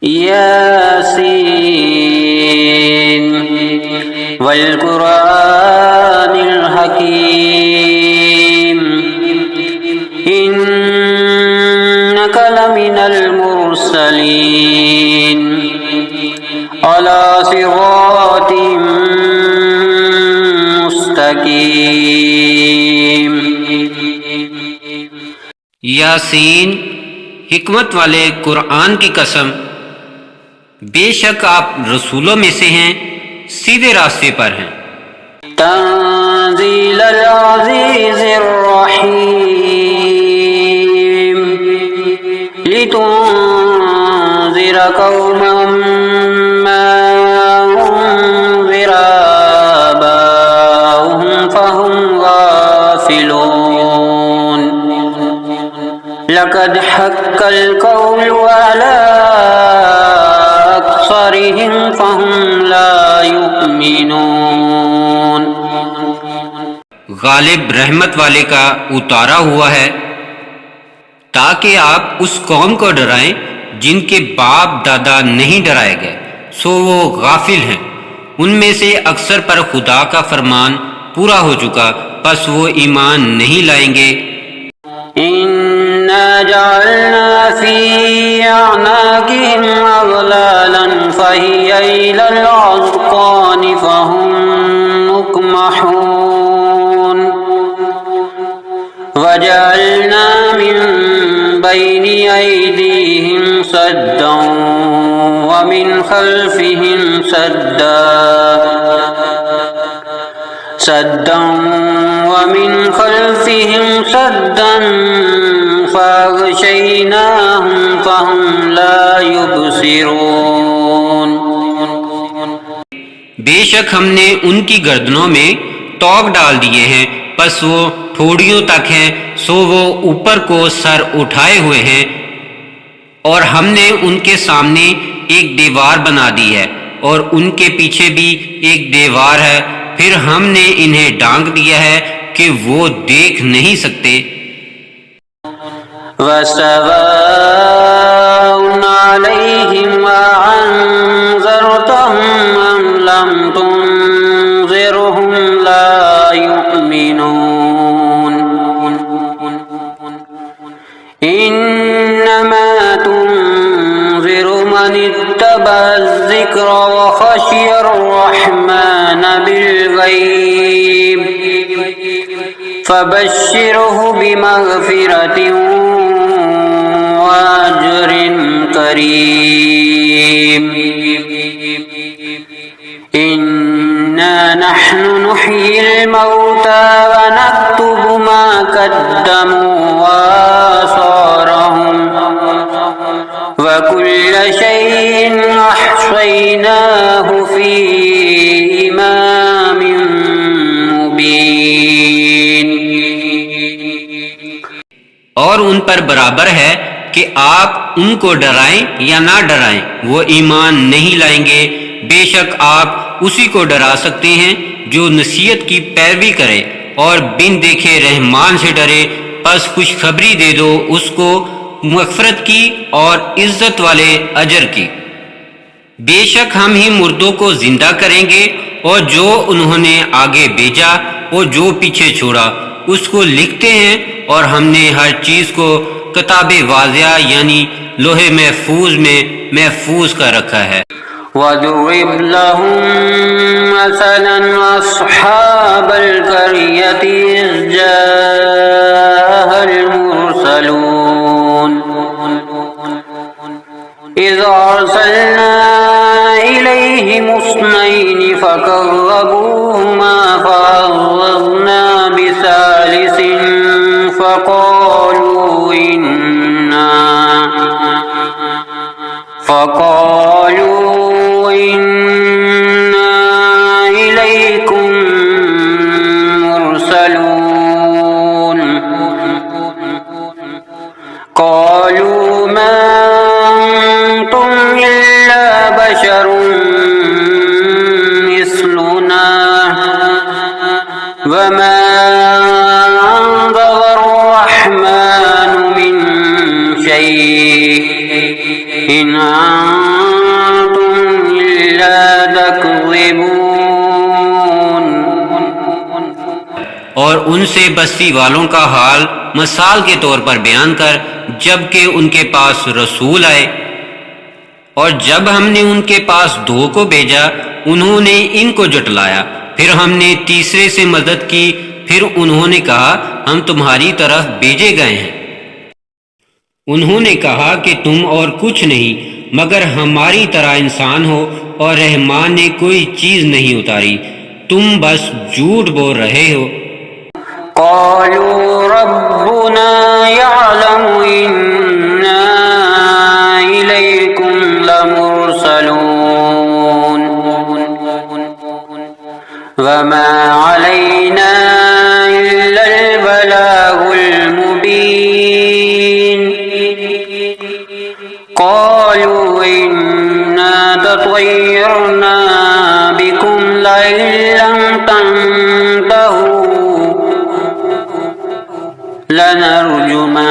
यासीन वल कुरानिल हकीम इन्नका लमिनल मुरसलीन अला सिरातिम मुस्तकीम। यासीन, हिकमत वाले कुरान की कसम, बेशक आप रसूलों में से हैं, सीधे रास्ते पर हैं। तंज़ीलल अज़ीज़िर रहीम लितुनज़िरा कौमम मा उनज़िरा आबाउहुम फहुम गाफ़िलून लक़द हक़्क़ल क़ौलु अला अक्सरिहिम फहुम ला युमिनून। गालिब रहमत वाले का उतारा हुआ है ताकि आप उस कौम को डराएं जिनके बाप दादा नहीं डराए गए, सो वो गाफिल हैं। उनमें से अक्सर पर खुदा का फरमान पूरा हो चुका, बस वो ईमान नहीं लाएंगे। इन्ना जअलना फी अअनाक़िहिम अग़लालन फ़हिय इलल अज़क़ानि फ़हुम मुक़महून वजअलना मिन बैनि अयदीहिम सद्दन व मिन खल्फ़िहिम सद्दन व मिन खल्फ़िहिम सद्दन फ़अग़शयनाहुम फ़हुम ला युबसिरून। बेशक हमने उनकी गर्दनों में तोक डाल दिए हैं, बस वो ठोड़ियों तक हैं, सो वो ऊपर को सर उठाए हुए हैं। और हमने उनके सामने एक दीवार बना दी है और उनके पीछे भी एक दीवार है। फिर हमने इन्हें ढांक दिया है कि वो देख नहीं सकते। वसवाउन अलैहिम अअन्ज़रतहुम अम लम तुनज़िरहुम ला युमिनून इन्नमा तुनज़िरु मन इत्तबअ-ज़िक्र व ख़शियर रहमान बिल-ग़ैब फ़बश्शिरहु बिमग़फ़िरतिन व अज्रिन करीम। इन्ना नहनु नुह्यिल मौता व नक्तुबु मा क़द्दमू व आसारहुम व कुल्ल शैइन अहसैनाहु फ़ी इमामिन मुबीन। और उन पर बराबर है कि आप उनको डराएं या ना डराएं, वो ईमान नहीं लाएंगे। बेशक आप उसी को डरा सकते हैं जो नसीहत की पैरवी करे और बिन देखे रहमान से डरे। बस खुशखबरी दे दो उसको मग़फ़िरत की और इज्जत वाले अजर की। बेशक हम ही मुर्दों को जिंदा करेंगे और जो उन्होंने आगे भेजा और जो पीछे छोड़ा उसको लिखते हैं। और हमने हर चीज को किताबे वाज़िया यानी लोहे महफूज में महफूज कर रखा है। वज़रिब लहुम मसलन अस्हाबल क़रियति इज़ जाअल मुरसलून इज़ अरसलना इलैहिम इस्नैनि फ़कज़्ज़बूहुमा फ़अज़्ज़ज़ना बिसालिसिन फ़क़ालू इन्ना इलैकुम मुरसलून क़ालू मा अंतुम इल्ला बशरुन मिस्लुना वमा इन और उनसे बस्ती वालों का हाल मिसाल के तौर पर बयान कर, जबकि उनके पास रसूल आए। और जब हमने उनके पास 2 को भेजा, उन्होंने इनको जुटलाया। फिर हमने तीसरे से मदद की। फिर उन्होंने कहा, हम तुम्हारी तरफ भेजे गए हैं। उन्होंने कहा कि तुम और कुछ नहीं मगर हमारी तरह इंसान हो, और रहमान ने कोई चीज नहीं उतारी, तुम बस झूठ बोल रहे हो। क़ालू रब्बुना यअलमु इन्ना इलैकुम लमुरसलून वमा अलैना इल्लल बलागुल मुबीन। क़ालू इन्ना तत्वय्यरना बिकुम लइन लम तंतहू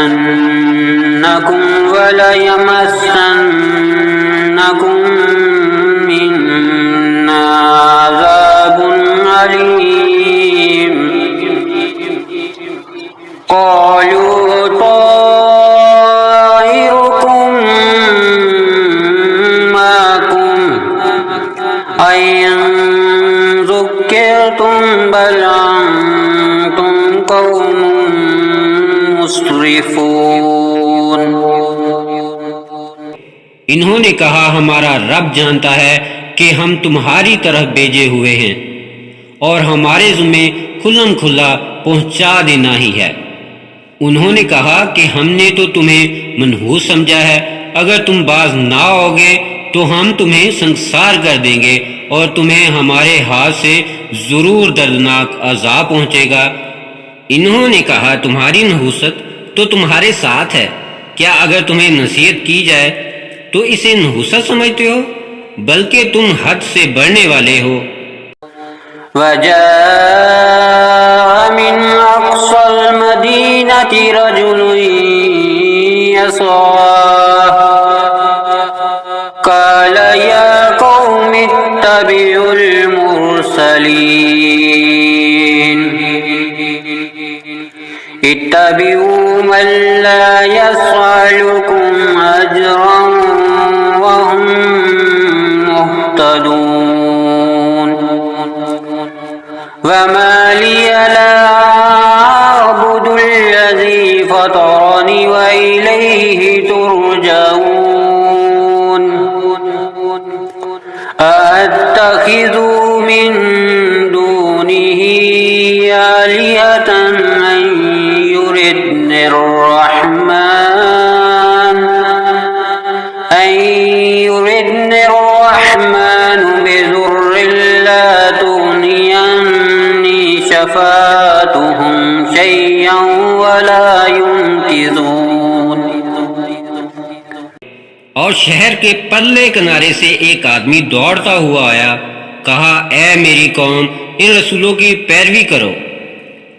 लनरजुमन्नकुम वलयमस्सन्नकुम मिन्ना अज़ाबुन अलीम। क़ालू ताइरुकुम माकुम अय्यन ज़ुक्किरतुम बल अंतुम क़ौमुन मुस्रिफून। इन्होंने कहा, हमारा रब जानता है कि हम तुम्हारी तरफ भेजे हुए हैं और हमारे ज़िम्मे खुल्लम खुल्ला पहुंचा देना ही है। उन्होंने कहा कि हमने तो तुम्हें मनहूस समझा है, अगर तुम बाज ना आओगे तो हम तुम्हें संसार कर देंगे और तुम्हें हमारे हाथ से जरूर दर्दनाक अजाब पहुंचेगा। इन्होंने कहा, तुम्हारी नहूसत तो तुम्हारे साथ है, क्या अगर तुम्हें नसीहत की जाए तो इसे नहूसत समझते हो? बल्कि तुम हद से बढ़ने वाले हो। वजाअ मिन अक़सल मदीनति रजुलुन यसआ क़ाल या क़ौमि इत्तबिउल मुरसलीन इत्तबिउ मन ला यसअलुकुम अजरन वहुम मुहतदून। वमा लिया ला अअबुदुल्लज़ी फ़तरनी व इलैहि तुरजऊन। अअत्तख़िज़ु मिन दूनिही आलिहतन अन युरिदनिर रहमान बिदुर्रिन ला तुग़नियन्नी शफ़ाअतुहुम शय्यन वला युनक़िज़ून। और शहर के परले किनारे से एक आदमी दौड़ता हुआ आया, कहा, ऐ मेरी कौम, इन रसूलों की पैरवी करो,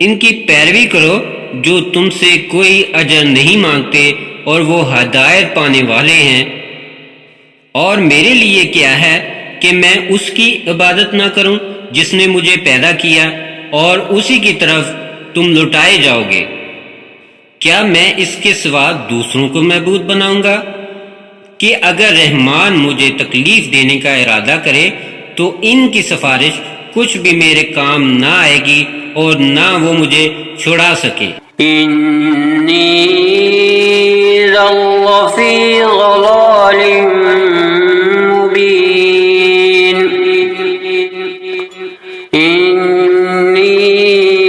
इनकी पैरवी करो जो तुमसे कोई अजर नहीं मांगते और वो हदायत पाने वाले हैं। और मेरे लिए क्या है कि मैं उसकी इबादत ना करूं जिसने मुझे पैदा किया, और उसी की तरफ तुम लुटाए जाओगे। क्या मैं इसके सिवा दूसरों को महबूद बनाऊंगा कि अगर रहमान मुझे तकलीफ देने का इरादा करे तो इनकी सिफारिश कुछ भी मेरे काम ना आएगी और ना वो मुझे छुड़ा सके। इन्नी ज़ल्लफ़ी ज़लालिम मुबीन। इन्नी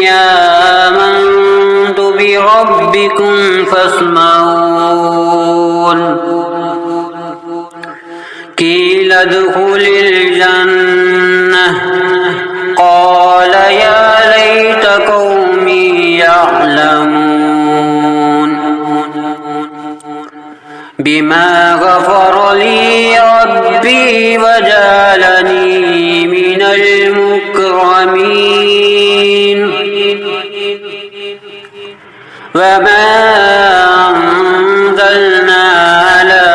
आमन्तु बिरब्बिकुम फ़स्मऊन। क़ील उद्ख़ुलिल जन्नह क़ाल या लैत क़ौमी यअलमून बिमा ग़फ़र ली रब्बी वजअलनी मिनल मुकरमीन। वमा अंज़लना अला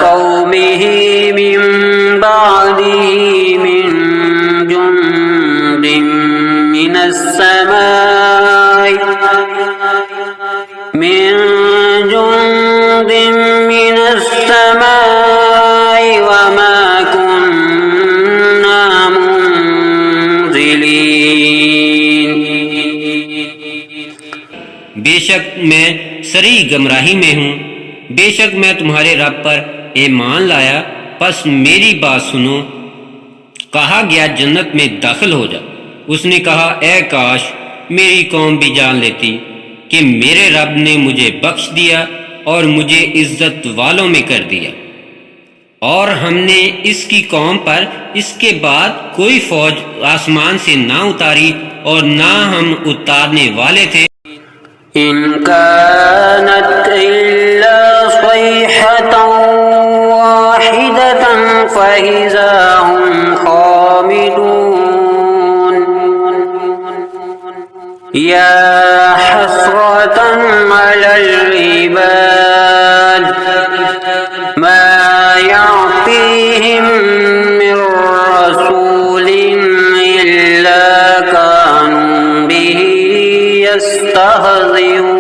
क़ौमिही मिन बअदिही मिन जुन्दिन मिनस समा सरी गमराही में हूँ। बेशक मैं तुम्हारे रब पर ईमान लाया, बस मेरी बात सुनो। कहा गया जन्नत में दाखिल हो जा। उसने कहा, ए काश मेरी कौम भी जान लेती कि मेरे रब ने मुझे बख्श दिया और मुझे इज्जत वालों में कर दिया, और हमने इसकी कौम पर इसके बाद कोई फौज आसमान से ना उतारी और ना हम उतारने वाले थे। इन कानत इल्ला सयहतन वाहिदतन फइज़ा हुम खामिदून। या हसरतन अलल इबाद मा यअतीहिम मिर रसूलिन इल्ला कानू बिही यस्तहज़िऊन।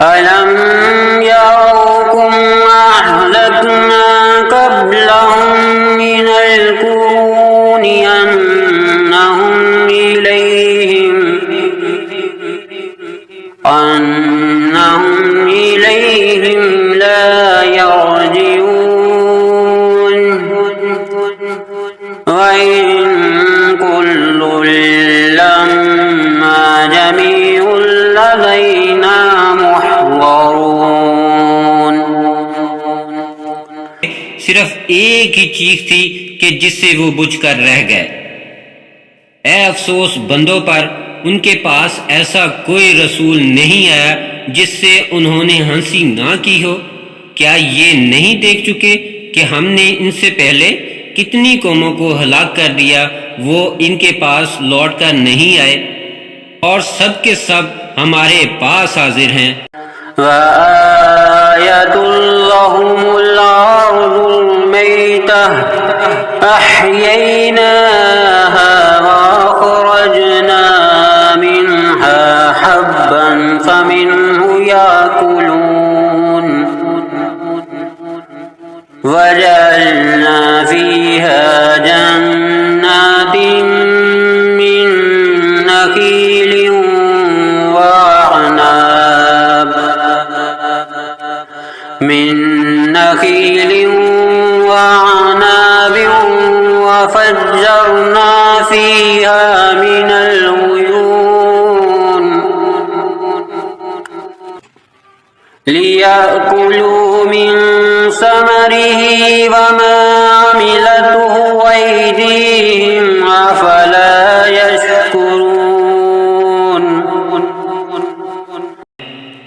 अलम यरौकुम अहलकना क़ब्लहुम मिनल क़ुरूनि अन्नहुम इलैहिम ला यरजिऊन। व इन कुल्लुन लम्मा जमीउन लदैना मुहज़रून। सिर्फ एक ही चीख थी कि जिससे वो बुझकर रह गए। ए अफसोस बंदों पर, उनके पास ऐसा कोई रसूल नहीं आया जिससे उन्होंने हंसी ना की हो। क्या ये नहीं देख चुके कि हमने इनसे पहले कितनी कौमों को हलाक कर दिया, वो इनके पास लौट कर नहीं आए, और सब के सब हमारे पास हाजिर हैं। वआयतुल लहुमुल अर्दुल मैतह अहयैनाहा वअखरजना मिनहा हब्बन फमिन्हु याकुलून वजअलना फीहा जन्नातिन मिन नखीलिन वअनाब वफज्जरना फीहा मिनल उयून लियाकुलू मिन समरिही वमा अमिलतहु अयदीहिम अफला यशकुरून।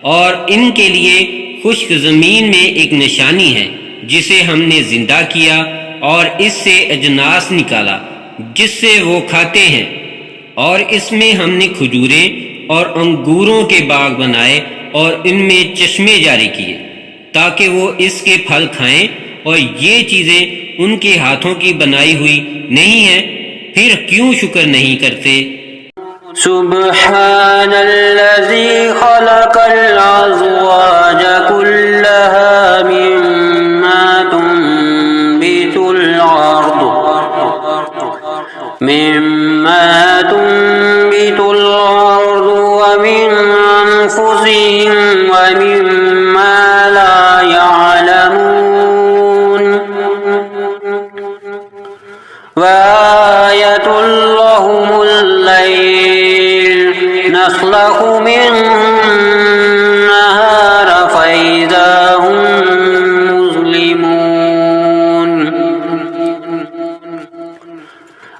और इनके लिए खुश्क जमीन में एक निशानी है जिसे हमने जिंदा किया और इससे अजनास निकाला जिससे वो खाते हैं, और इसमें हमने खजूरें और अंगूरों के बाग बनाए और इनमें चश्मे जारी किए ताकि वो इसके फल खाएं, और ये चीजें उनके हाथों की बनाई हुई नहीं है, फिर क्यों शुक्र नहीं करते। सुब्हानल्लज़ी खलक़ल अज़वाज कुल्लहा मिम्मा तुंबितुल अर्द व मिन अनफुसिहिम व मिम्मा ला यअलमून। वआयतुल लहुमुल लैल नस्लखु मिन्हु अन्नहार फइज़ा हुम मुज़लिमून।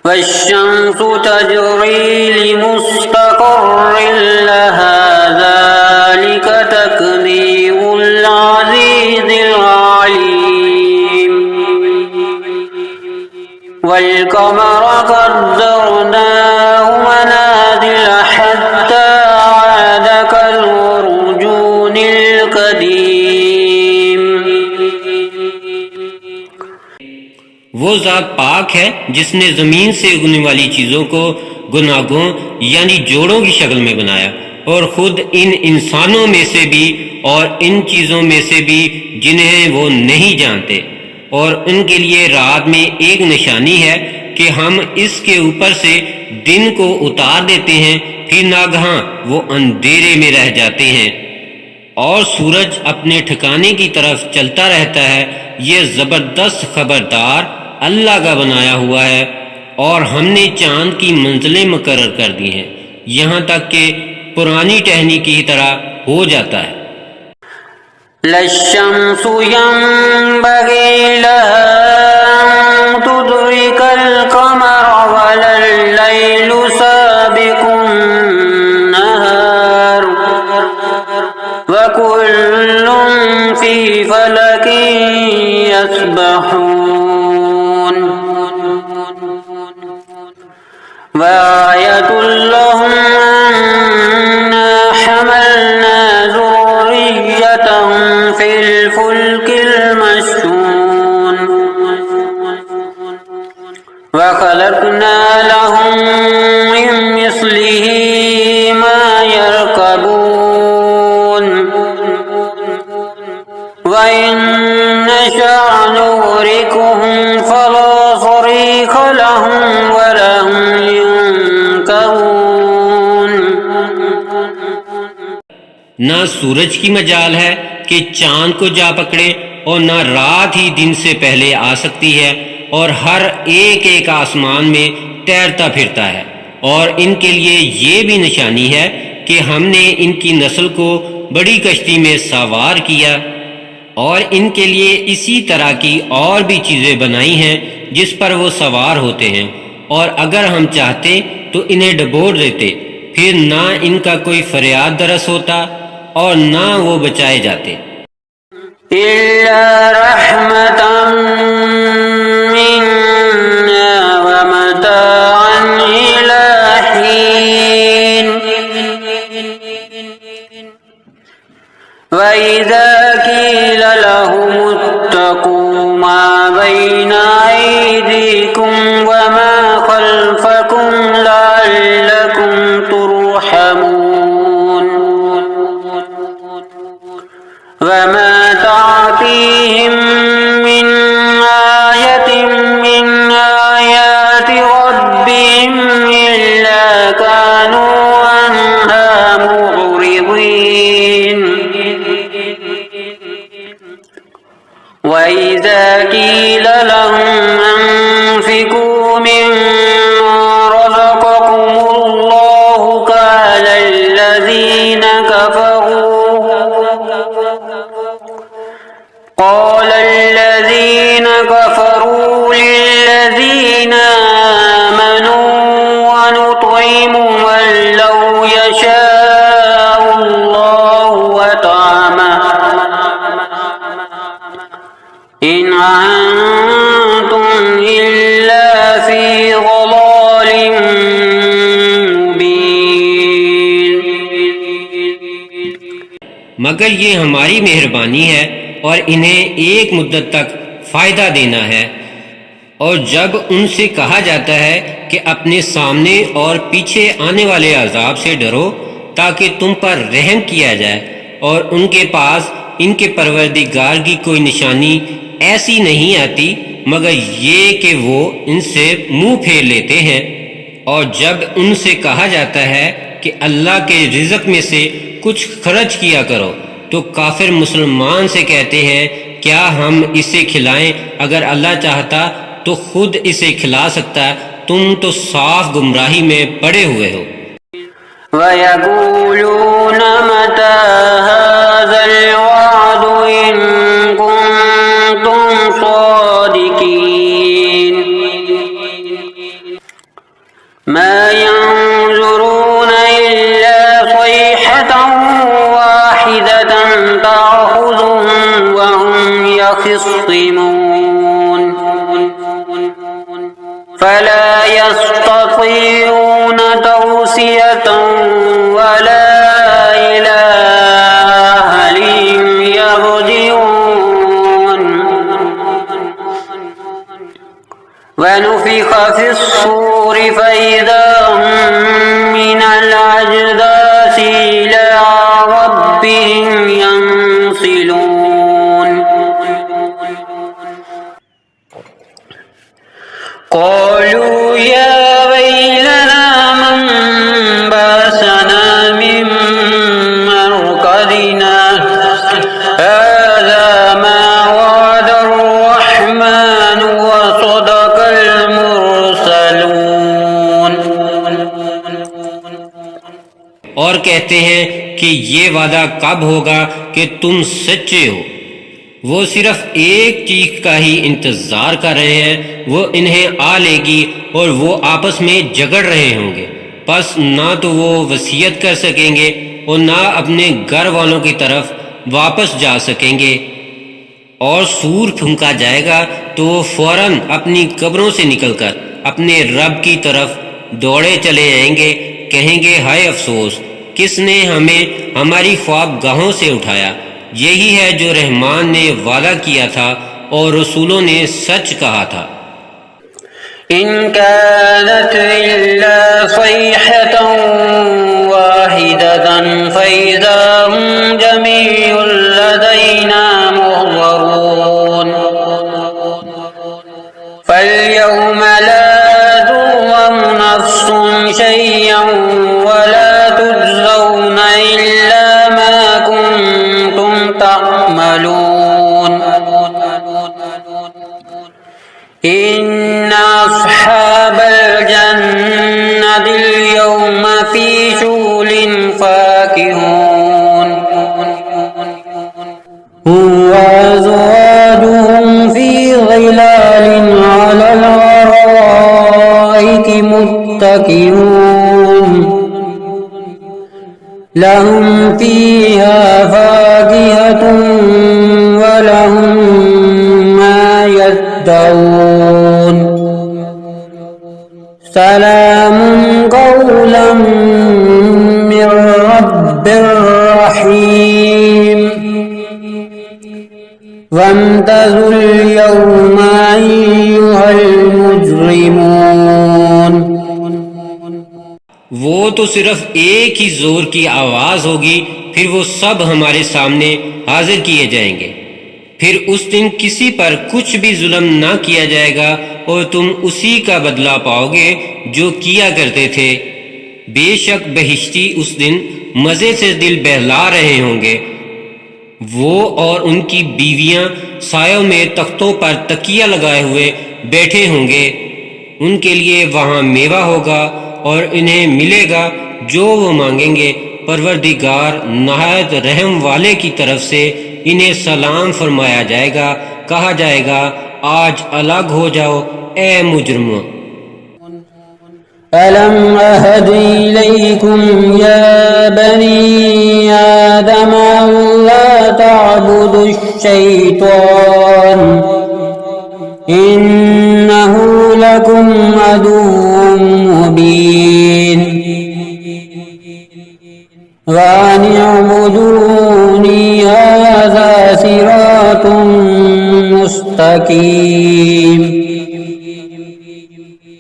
वश्शम्सु तजरी लिमुस्तक़र्रिन लहा ज़ालिक तक़दीरुल अज़ीज़िल अलीम। वल क़मर क़द्दरनाहु मनाज़िल हत्ता आद कल उर्जूनिल क़दीम। वो ज़ात पाक है जिसने जमीन से उगने वाली चीजों को गुनागों यानी जोड़ों की शक्ल में बनाया, और खुद इन इंसानों में से भी और इन चीजों में से भी जिन्हें वो नहीं जानते, और उनके लिए रात में एक निशानी है कि हम इसके ऊपर से दिन को उतार देते हैं फिर नागहां वो अंधेरे में रह जाते हैं और सूरज अपने ठिकाने की तरफ चलता रहता है। ये जबरदस्त खबरदार अल्लाह का बनाया हुआ है और हमने चांद की मंजिलें मुकर्रर कर दी हैं, यहाँ तक कि पुरानी टहनी की तरह हो जाता है। लश्शम्सु यंबगी लहा अन तुदरिकल क़मर वलल्लैलु साबिकुन नहार वकुल्लुन फी फलकिन यस्बहून वआयतुल लहुम अन्ना हमलना ज़ुर्रिय्यतहुम फिल फुल्किल मशहून वखलक़ना लहुम मिन मिस्लिही मा यरकबून वइन नशअ नुग़रिक़हुम फला सरीख़ लहुम वलहुम युनक़रून। ना सूरज की मजाल है कि चांद को जा पकड़े और ना रात ही दिन से पहले आ सकती है, और हर एक एक आसमान में तैरता फिरता है। और इनके लिए ये भी निशानी है कि हमने इनकी नस्ल को बड़ी कश्ती में सवार किया, और इनके लिए इसी तरह की और भी चीज़ें बनाई हैं जिस पर वो सवार होते हैं, और अगर हम चाहते तो इन्हें डबोर देते, फिर ना इनका कोई फरियाद दरस होता और ना वो बचाए जाते। इल्ला रहमतन मिन्ना व मताअन इला हीन व इज़ा क़ील लहुमुत्तक़ू मा बैना अयदीकुम व मा खल्फकुम लअल्लकुम तुरहमून वमा तातीहिम मिन आयतिन मिन आयाति रब्बिहिम इल्ला कानू अन्हा मुअरिदीन वइज़ा क़ील लहुम अन्फ़िक़ू मिम्मा रज़क़कुमुल्लाहु क़ाल الذين كفروا للذين آمنوا ونطعم من لو يشاء الله أطعمه إن أنتم إلا في ضلال مبين। मगर ये हमारी मेहरबानी है और इन्हें एक मुद्दत तक फ़ायदा देना है। और जब उनसे कहा जाता है कि अपने सामने और पीछे आने वाले अजाब से डरो ताकि तुम पर रहम किया जाए, और उनके पास इनके परवरदिगार की कोई निशानी ऐसी नहीं आती मगर ये कि वो इनसे मुंह फेर लेते हैं। और जब उनसे कहा जाता है कि अल्लाह के रिज़्क़ में से कुछ खर्च किया करो, तो काफिर मुसलमान से कहते हैं क्या हम इसे खिलाएं? अगर अल्लाह चाहता तो खुद इसे खिला सकता, तुम तो साफ गुमराही में पड़े हुए हो। वयक़ूलून मता हाज़ल वअदु इन कुन्तुम सादिकीन मा यंज़ुरून इल्ला सयहतन वाहिदतन तअख़ुज़ुहुम व हुम यख़िस्सिमून फला यस्ततीऊन तौसियतन वला इला अहलिहिम यरजिऊन वनुफ़िख़ फ़िस्सूर फ़इज़ा हुम मिनल अजदासी इला रब्बिहिम यंसिलून क़ालू या वैलना मन बअसना कहते हैं कि ये वादा कब होगा कि तुम सच्चे हो। वो सिर्फ एक चीज का ही इंतजार कर रहे हैं, वो इन्हें आ लेगी और वो आपस में झगड़ रहे होंगे। बस ना तो वो वसीयत कर सकेंगे और ना अपने घर वालों की तरफ वापस जा सकेंगे। और सूर फूंका जाएगा तो वो फौरन अपनी कब्रों से निकलकर अपने रब की तरफ दौड़े चले जाएंगे, कहेंगे हाय अफसोस, किसने हमें हमारी ख्वाबगाहों से उठाया। यही है जो रहमान ने वादा किया था और रसूलों ने सच कहा था। इन कानत इल्ला सयहतन वाहिदतन फइज़ा हुम जमीउन लदैना मुहज़रून फल्यौम ला तुज़लम नफ्सुन शैयन वला तुजज़ौना इल्ला मा कुंतुम तअमलून इन्ना अस्हाबल जन्नतिल यौमा फी शुग़ुलिन फाकिहून वअज़वाजुहुम फी ज़िलालिन अलल अराइकि मुत्तकिऊन लहुम फीहा फाकिहतुन वलहुम मा यद्दऊन सलामुन कौलन मिर रब्बिर रहीम वम्तज़ुल यौमा अय्युहल मुजरिमून। वो तो सिर्फ एक ही जोर की आवाज होगी, फिर वो सब हमारे सामने हाजिर किए जाएंगे। फिर उस दिन किसी पर कुछ भी जुल्म ना किया जाएगा और तुम उसी का बदला पाओगे जो किया करते थे। बेशक बहिश्ती उस दिन मजे से दिल बहला रहे होंगे। वो और उनकी बीवियां सायों में तख्तों पर तकिया लगाए हुए बैठे होंगे। उनके लिए वहां मेवा होगा और इन्हें मिलेगा जो वो मांगेंगे। परवरदिगार नहायत रहम वाले की तरफ से इन्हें सलाम फरमाया जाएगा। कहा जाएगा आज अलग हो जाओ ए मुजरिमों। अलम अहद इलैकुम या बनी आदम अल्ला तअबुदुश शैतान इन्नहु लकुम अदुव्वुम मुबीन वान अअबुदूनी हाज़ा सिरातुम मुस्तकीम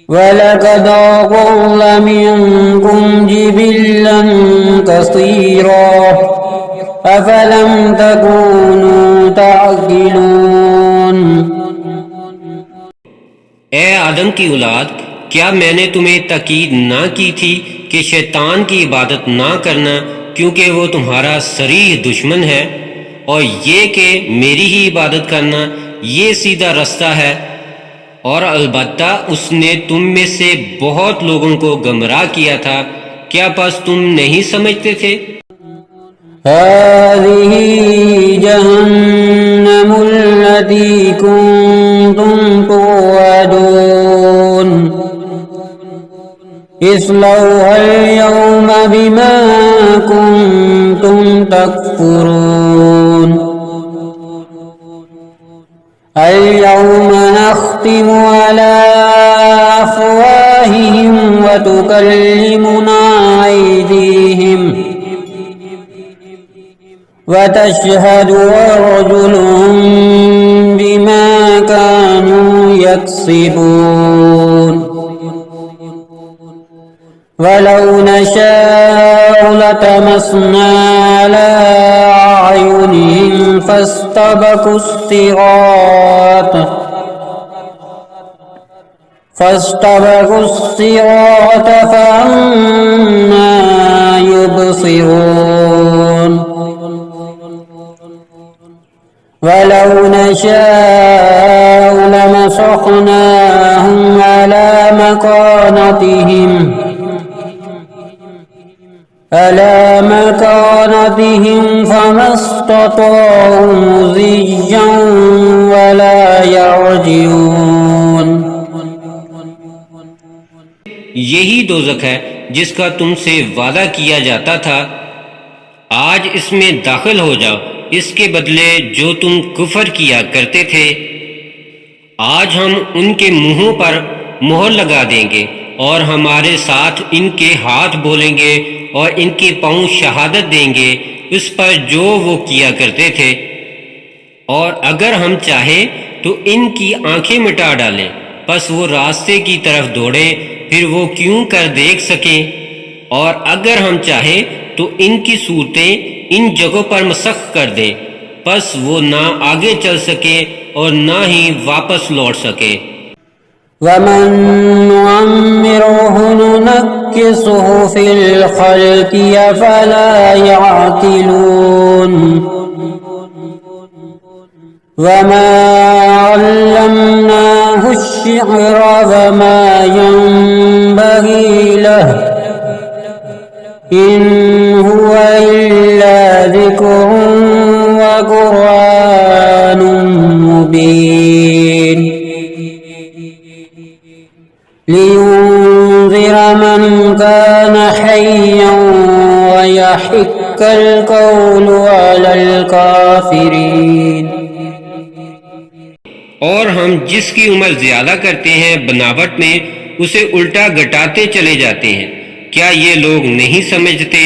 वलक़द अज़ल्ल मिनकुम जिबिल्लन कसीरा अफ़लम तकूनू तअक़िलून। ए आदम की औलाद, क्या मैंने तुम्हें ताकीद ना की थी कि शैतान की इबादत ना करना, क्योंकि वो तुम्हारा सरीह दुश्मन है, और ये कि मेरी ही इबादत करना ये सीधा रास्ता है। और अलबत्ता उसने तुम में से बहुत लोगों को गुमराह किया था। क्या बस तुम नहीं समझते थे? हाज़िही जहन्नमुल्लती कुंतुम तुअदून इस्लौहल यौमा बिमा कुंतुम तकफुरून اليوم نختم على أفواههم وتكلمنا أيديهم وتشهد أرجلهم بما كانوا يكسبون ولو نشاء لطمسنا على أعينهم فاستبقوا الصراط فأنى يبصرون ولو نشاء لمسخناهم على مكانتهم على مكانتهم فما استطاعوا مضيا ولا يرجعون। यही दोज़ख है जिसका तुमसे वादा किया जाता था, आज इसमें दाखिल हो जाओ, इसके बदले जो तुम कुफर किया करते थे। आज हम उनके मुंहों पर मोहर लगा देंगे और हमारे साथ इनके हाथ बोलेंगे और इनके पांव शहादत देंगे उस पर जो वो किया करते थे। और अगर हम चाहे तो इनकी आंखें मिटा डालें, बस वो रास्ते की तरफ दौड़े, फिर वो क्यों कर देख सकें। और अगर हम चाहे तो इनकी सूरतें इन जगहों पर मसख कर दें, बस वो ना आगे चल सके और ना ही वापस लौट सके। वमन नुअम्मिरुह नुनक्किसुह फिल खल्क़ि अफला यअक़िलून। वमा अल्लमनाहु अश्शिअर वमा यंबग़ी लहु इन हुवा इल्ला ज़िक्रुन व क़ुरआनुम मुबीन लियुन्ज़िर मन कान हय्यन व यहिक्कल क़ौलु अलल काफ़िरीन। और हम जिसकी उम्र ज्यादा करते हैं बनावट में उसे उल्टा घटाते चले जाते हैं। क्या ये लोग नहीं समझते?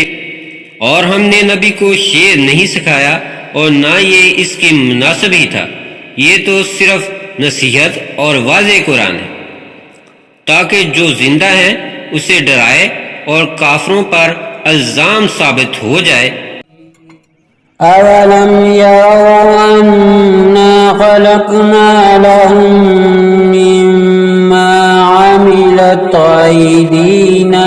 और हमने नबी को शेर नहीं सिखाया और ना ये इसके मुनासिब ही था। ये तो सिर्फ नसीहत और वाज़े कुरान है ताकि जो जिंदा है उसे डराए और काफरों पर इल्जाम साबित हो जाए। अवलम यरौ अन्ना खलक़ना लहुम मिम्मा अमिलत अयदीना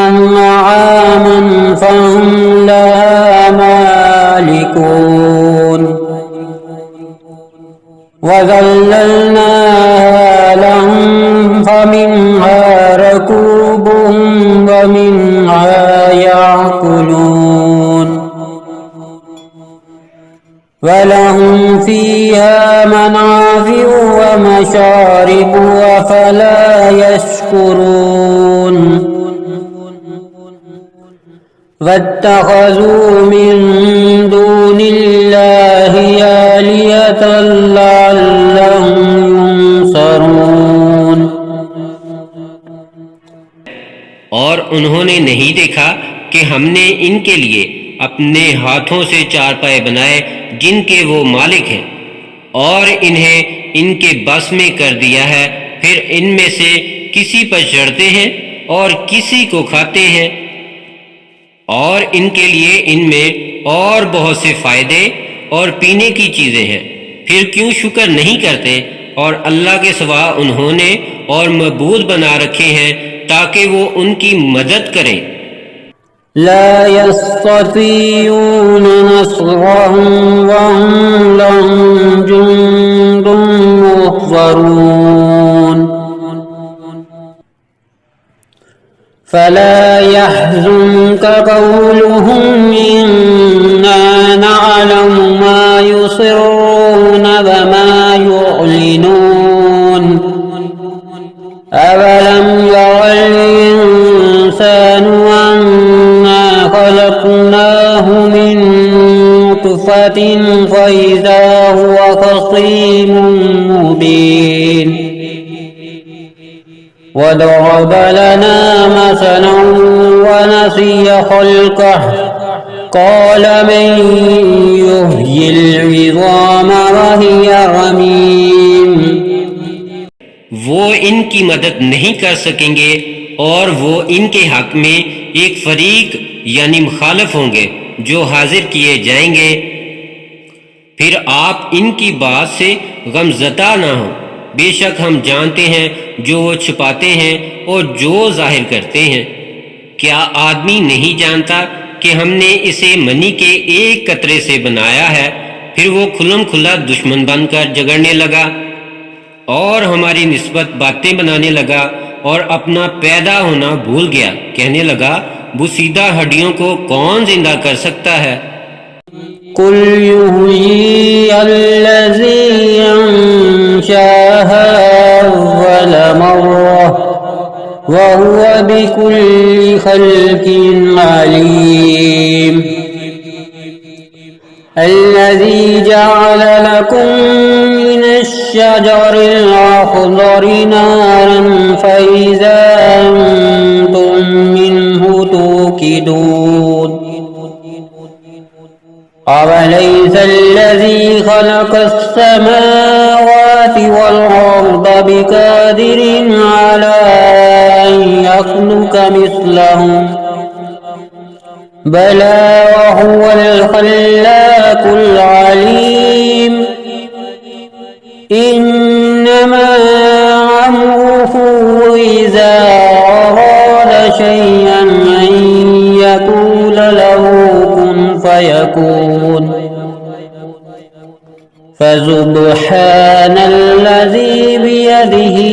अन्अमन फहुम लहा मालिकून वज़ल्ललनाहा लहुम फमिन्हा रकूबुहुम वमिन्हा याकुलून वलहुम फ़ीहा मनाफ़िउ व मशारिबु अफ़ला यशकुरून वत्तख़ज़ू मिन दूनिल्लाहि आलिहतन लअल्लहुम युंसरून। और उन्होंने नहीं देखा कि हमने इनके लिए अपने हाथों से चारपाए बनाए जिनके वो मालिक हैं, और इन्हें इनके बस में कर दिया है, फिर इनमें से किसी पर चढ़ते हैं और किसी को खाते हैं, और इनके लिए इनमें और बहुत से फायदे और पीने की चीजें हैं। फिर क्यों शुक्र नहीं करते? और अल्लाह के सिवा उन्होंने और मबूद बना रखे हैं ताकि वो उनकी मदद करें। ला यस्ततीऊन नस्रहुम वहुम लहुम जुंदुम मुहज़रून फला यहज़ुनक क़ौलुहुम इन्ना नअलमु मा युसिर्रून व मा युअलिनून अवलम यरल इंसानु अन्ना खलक़नाहु मिन नुत्फ़तिन फ़इज़ा हुवा ख़सीमुम मुबीन वदरब लना मसलन वनसिय ख़ल्क़ह क़ाल मन युह्यिल इज़ाम वहिय रमीम। वो इनकी मदद नहीं कर सकेंगे और वो इनके हक में एक फरीक यानी मुखालिफ होंगे जो हाजिर किए जाएंगे। फिर आप इनकी बात से गमज़दा ना हो, बेशक हम जानते हैं जो वो छुपाते हैं और जो जाहिर करते हैं। क्या आदमी नहीं जानता कि हमने इसे मनी के एक कतरे से बनाया है, फिर वो खुल्लम खुल्ला दुश्मन बनकर झगड़ने लगा। और हमारी निस्बत बातें बनाने लगा और अपना पैदा होना भूल गया। कहने लगा, बुसीदा हड्डियों को कौन जिंदा कर सकता है? कुल युहयी अल्लज़ी अंशाहा अव्वल मर्रह व हुवा बिकुल्लि खल्किन अलीम। अल्लज़ी जअल लकुम मिनश्शजरिल अख़ज़रि नारन फ़इज़ा अंतुम मिन्हु तूक़िदून। अवलैस अल्लज़ी ख़लक़स समावाति वल अर्ज़ बिक़ादिरिन अला अन यख़्लुक़ मिस्लहुम बला वहुवल ख़ल्लाक़ुल अलीम। इन्नमा अम्रुहु इज़ा अराद शैअन अन यक़ूल लहु कुन फयकून। फसुब्हानल्लज़ी बियदिही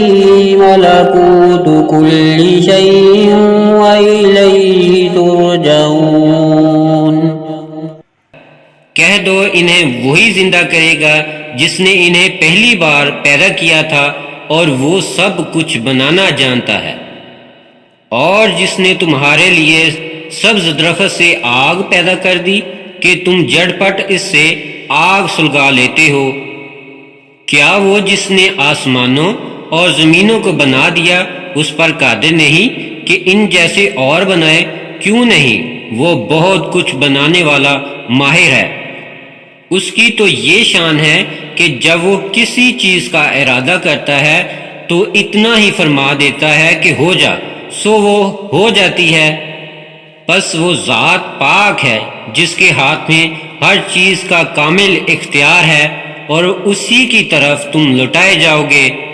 मलकूतु कुल्लि शैइन व इलैहि तुरजऊन। कह दो, इन्हें वही जिंदा करेगा जिसने इन्हें पहली बार पैदा किया था और वो सब कुछ बनाना जानता है। और जिसने तुम्हारे लिए सब्ज दरख्त से आग पैदा कर दी कि तुम झटपट इससे आग सुलगा लेते हो। क्या वो जिसने आसमानों और जमीनों को बना दिया उस पर कादिर नहीं कि इन जैसे और बनाए? क्यों नहीं, वो बहुत कुछ बनाने वाला माहिर है। उसकी तो ये शान है कि जब वो किसी चीज का इरादा करता है तो इतना ही फरमा देता है कि हो जा, सो वो हो जाती है। बस वो जात पाक है जिसके हाथ में हर चीज का कामिल इख्तियार है और उसी की तरफ तुम लौटाए जाओगे।